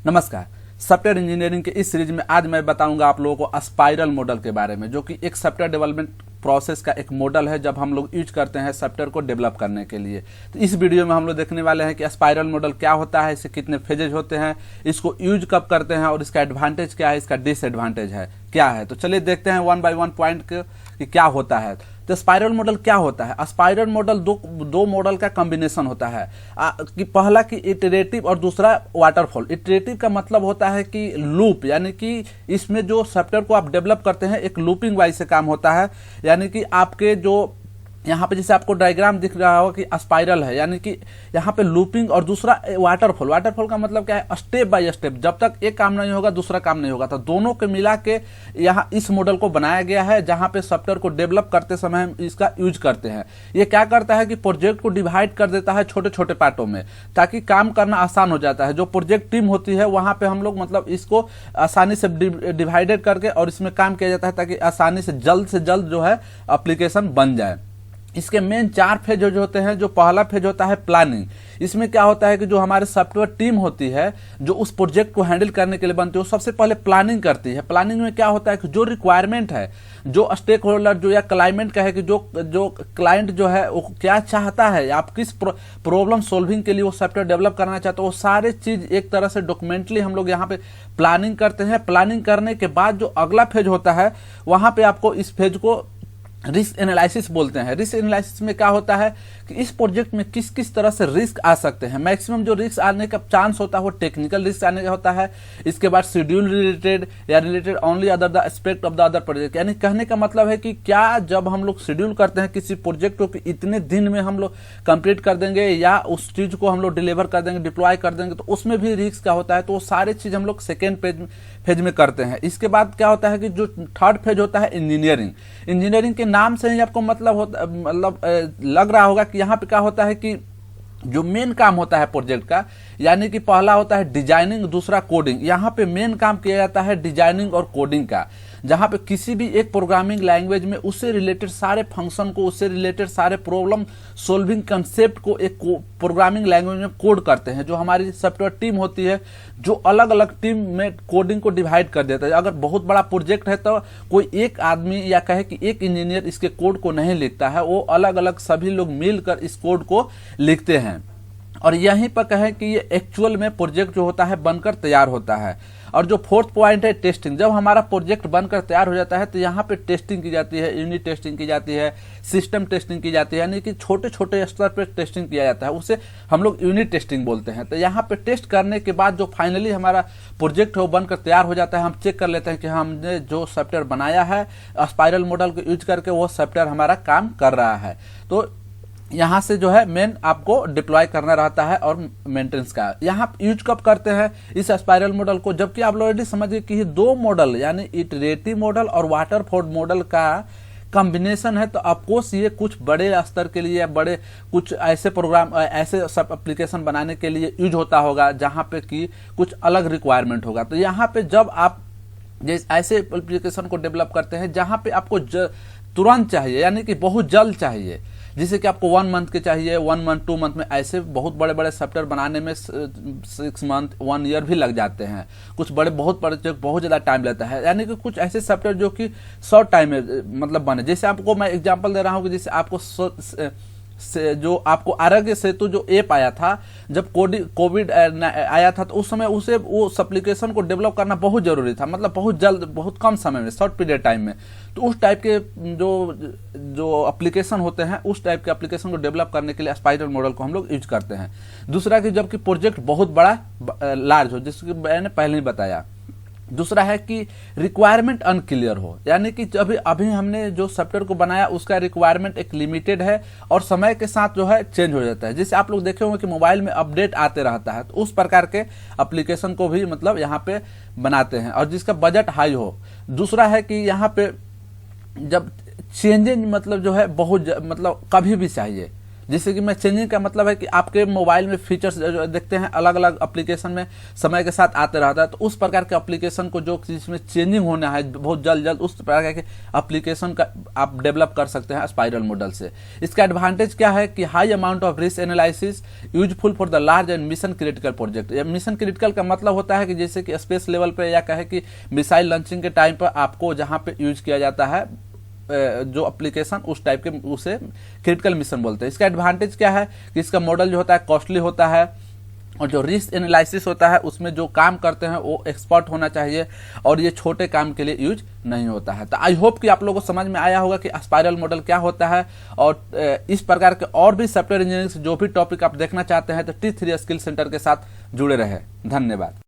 नमस्कार। Software engineering के इस सीरीज में आज मैं बताऊंगा आप लोगों को स्पाइरल मॉडल के बारे में, जो कि एक सॉफ्टवेयर डेवलपमेंट प्रोसेस का एक मॉडल है जब हम लोग यूज करते हैं सॉफ्टवेयर को डेवलप करने के लिए। तो इस वीडियो में हम लोग देखने वाले हैं कि स्पाइरल मॉडल क्या होता है, इससे कितने फेजेज होते हैं, इसको यूज कब करते हैं और इसका एडवांटेज क्या है, इसका डिसएडवांटेज है क्या है। तो चलिए देखते हैं वन बाय वन पॉइंट कि क्या होता है। तो स्पाइरल मॉडल क्या होता है? स्पाइरल मॉडल दो मॉडल का कॉम्बिनेशन होता है कि पहला कि इटरेटिव और दूसरा वाटरफॉल। इटरेटिव का मतलब होता है कि लूप, यानी कि इसमें जो सॉफ्टवेयर को आप डेवलप करते हैं एक लूपिंग वाइज से काम होता है। यानी कि आपके जो यहाँ पे जैसे आपको डायग्राम दिख रहा होगा कि स्पाइरल है, यानी कि यहाँ पे लूपिंग, और दूसरा वाटरफॉल। वाटरफॉल का मतलब क्या है? स्टेप बाय स्टेप, जब तक एक काम नहीं होगा दूसरा काम नहीं होगा। तो दोनों के मिला के यहाँ इस मॉडल को बनाया गया है, जहाँ पे सॉफ्टवेयर को डेवलप करते समय हम इसका यूज करते हैं। ये क्या करता है कि प्रोजेक्ट को डिवाइड कर देता है छोटे छोटे पार्टों में, ताकि काम करना आसान हो जाता है। जो प्रोजेक्ट टीम होती है वहाँ पे हम लोग मतलब इसको आसानी से डिवाइडेड करके और इसमें काम किया जाता है, ताकि आसानी से जल्द जो है एप्लीकेशन बन जाए। इसके मेन 4 फेज जो होते हैं। जो पहला फेज होता है प्लानिंग। इसमें क्या होता है कि जो हमारे सॉफ्टवेयर टीम होती है जो उस प्रोजेक्ट को हैंडल करने के लिए बनती है, वो सबसे पहले प्लानिंग करती है। प्लानिंग में क्या होता है कि जो रिक्वायरमेंट है, जो स्टेक होल्डर जो या क्लाइंट का है कि जो क्लाइंट जो है वो क्या चाहता है, आप किस प्रॉब्लम सोल्विंग के लिए वो सॉफ्टवेयर डेवलप करना चाहते हो, वो सारे चीज एक तरह से डॉक्यूमेंटली हम लोग यहाँ पे प्लानिंग करते हैं। प्लानिंग करने के बाद जो अगला फेज होता है, वहां पे आपको इस फेज को रिस्क एनालिसिस बोलते हैं। रिस्क एनालिसिस में क्या होता है कि इस प्रोजेक्ट में किस किस तरह से रिस्क आ सकते हैं। मैक्सिमम जो रिस्क आने का चांस होता है वो टेक्निकल रिस्क आने का होता है। इसके बाद शेड्यूल रिलेटेड या related only other the aspect of the other project. यानी कहने का मतलब है कि क्या जब हम लोग शेड्यूल करते हैं किसी प्रोजेक्ट को कि इतने दिन में हम लोग कंप्लीट कर देंगे या उस चीज को हम लोग डिलीवर कर देंगे, डिप्लॉय कर देंगे, तो उसमें भी रिस्क क्या होता है। तो वो सारे चीज हम लोग सेकेंड फेज में करते हैं। इसके बाद क्या होता है कि जो थर्ड फेज होता है इंजीनियरिंग। इंजीनियरिंग के नाम से ही आपको मतलब लग रहा होगा कि यहाँ पे क्या होता है कि जो मेन काम होता है प्रोजेक्ट का, यानी कि पहला होता है डिजाइनिंग, दूसरा कोडिंग। यहाँ पे मेन काम किया जाता है डिजाइनिंग और कोडिंग का, जहाँ पे किसी भी एक प्रोग्रामिंग लैंग्वेज में उससे रिलेटेड सारे फंक्शन को, उससे रिलेटेड सारे प्रॉब्लम सोल्विंग कंसेप्ट को एक प्रोग्रामिंग लैंग्वेज में कोड करते हैं। जो हमारी सॉफ्टवेयर टीम होती है जो अलग अलग टीम में कोडिंग को डिवाइड कर देता है। अगर बहुत बड़ा प्रोजेक्ट है तो कोई एक आदमी या कहे कि एक इंजीनियर इसके कोड को नहीं लिखता है, वो अलग अलग सभी लोग मिलकर इस कोड को लिखते हैं। और यहीं पर कहें कि ये एक्चुअल में प्रोजेक्ट जो होता है बनकर तैयार होता है। और जो फोर्थ पॉइंट है टेस्टिंग। जब हमारा प्रोजेक्ट बनकर तैयार हो जाता है तो यहाँ पे टेस्टिंग की जाती है, यूनिट टेस्टिंग की जाती है, सिस्टम टेस्टिंग की जाती है, यानी कि छोटे छोटे स्तर पर टेस्टिंग किया जाता है, उसे हम लोग यूनिट टेस्टिंग बोलते हैं। तो यहाँ पे टेस्ट करने के बाद जो फाइनली हमारा प्रोजेक्ट है वो बनकर तैयार हो जाता है। हम चेक कर लेते हैं कि हमने जो सॉफ्टवेयर बनाया है स्पाइरल मॉडल को यूज करके वो सॉफ्टवेयर हमारा काम कर रहा है। तो यहाँ से जो है मेन आपको डिप्लॉय करना रहता है और मेंटेनेंस का। यहाँ यूज कब करते हैं इस स्पाइरल मॉडल को? जबकि आप ऑलरेडी समझिए कि ये दो मॉडल यानी इटरेटिव मॉडल और वाटरफॉल मॉडल का कॉम्बिनेशन है। तो ऑफकोर्स ये कुछ बड़े स्तर के लिए, बड़े कुछ ऐसे प्रोग्राम, ऐसे सब एप्लीकेशन बनाने के लिए यूज होता होगा जहाँ पे कि कुछ अलग रिक्वायरमेंट होगा। तो यहाँ पे जब आप ऐसे एप्लीकेशन को डेवलप करते हैं जहाँ पे आपको तुरंत चाहिए, यानी कि बहुत जल्द चाहिए, जिसे कि आपको 1 मंथ के चाहिए, 1 मंथ 2 मंथ में, ऐसे बहुत बड़े बड़े सॉफ्टवेयर बनाने में 6 मंथ 1 ईयर भी लग जाते हैं। कुछ बहुत बड़े बहुत ज़्यादा टाइम लेता है। यानी कि कुछ ऐसे सॉफ्टवेयर जो कि शॉर्ट टाइम में मतलब बने। जैसे आपको मैं एग्जांपल दे रहा हूँ कि जैसे आपको जो आपको आरोग्य सेतु जो ऐप आया था, जब कोविड आया था, तो उस समय उसे उस एप्लीकेशन को डेवलप करना बहुत जरूरी था, मतलब बहुत जल्द, बहुत कम समय में, शॉर्ट पीरियड टाइम में। तो उस टाइप के जो एप्लीकेशन होते हैं, उस टाइप के एप्लीकेशन को डेवलप करने के लिए स्पाइरल मॉडल को हम लोग यूज करते हैं। दूसरा कि जबकि प्रोजेक्ट बहुत बड़ा लार्ज हो, जिसकी मैंने पहले ही बताया। दूसरा है कि रिक्वायरमेंट अनक्लियर हो, यानी कि अभी हमने जो सॉफ्टवेयर को बनाया उसका रिक्वायरमेंट एक लिमिटेड है और समय के साथ जो है चेंज हो जाता है। जैसे आप लोग देखे होंगे कि मोबाइल में अपडेट आते रहता है, तो उस प्रकार के एप्लीकेशन को भी मतलब यहाँ पे बनाते हैं, और जिसका बजट हाई हो। दूसरा है कि यहाँ पे जब चेंजेज मतलब जो है बहुत मतलब कभी भी चाहिए, जैसे कि मैं चेंजिंग का मतलब है कि आपके मोबाइल में फीचर्स जो देखते हैं अलग अलग एप्लीकेशन में समय के साथ आते रहता है, तो उस प्रकार के एप्लीकेशन को जो जिसमें चेंजिंग होना है बहुत जल्द उस प्रकार के एप्लीकेशन का आप डेवलप कर सकते हैं स्पाइरल मॉडल से। इसका एडवांटेज क्या है कि high amount of risk analysis useful for the large and mission critical project. Mission critical का मतलब होता है कि जैसे कि स्पेस लेवल पे या कहे कि मिसाइल लॉन्चिंग के टाइम पर आपको जहां पे यूज किया जाता है जो एप्लीकेशन उस टाइप के, उसे क्रिटिकल मिशन बोलते हैं। इसका एडवांटेज क्या है कि इसका मॉडल जो होता है कॉस्टली होता है और जो रिस्क एनालिसिस होता है उसमें जो काम करते हैं वो एक्सपर्ट होना चाहिए और ये छोटे काम के लिए यूज नहीं होता है। तो आई होप कि आप लोगों को समझ में आया होगा कि स्पाइरल मॉडल क्या होता है, और इस प्रकार के और भी सॉफ्टवेयर इंजीनियरिंग से जो भी टॉपिक आप देखना चाहते हैं तो T3 स्किल सेंटर के साथ जुड़े रहे। धन्यवाद।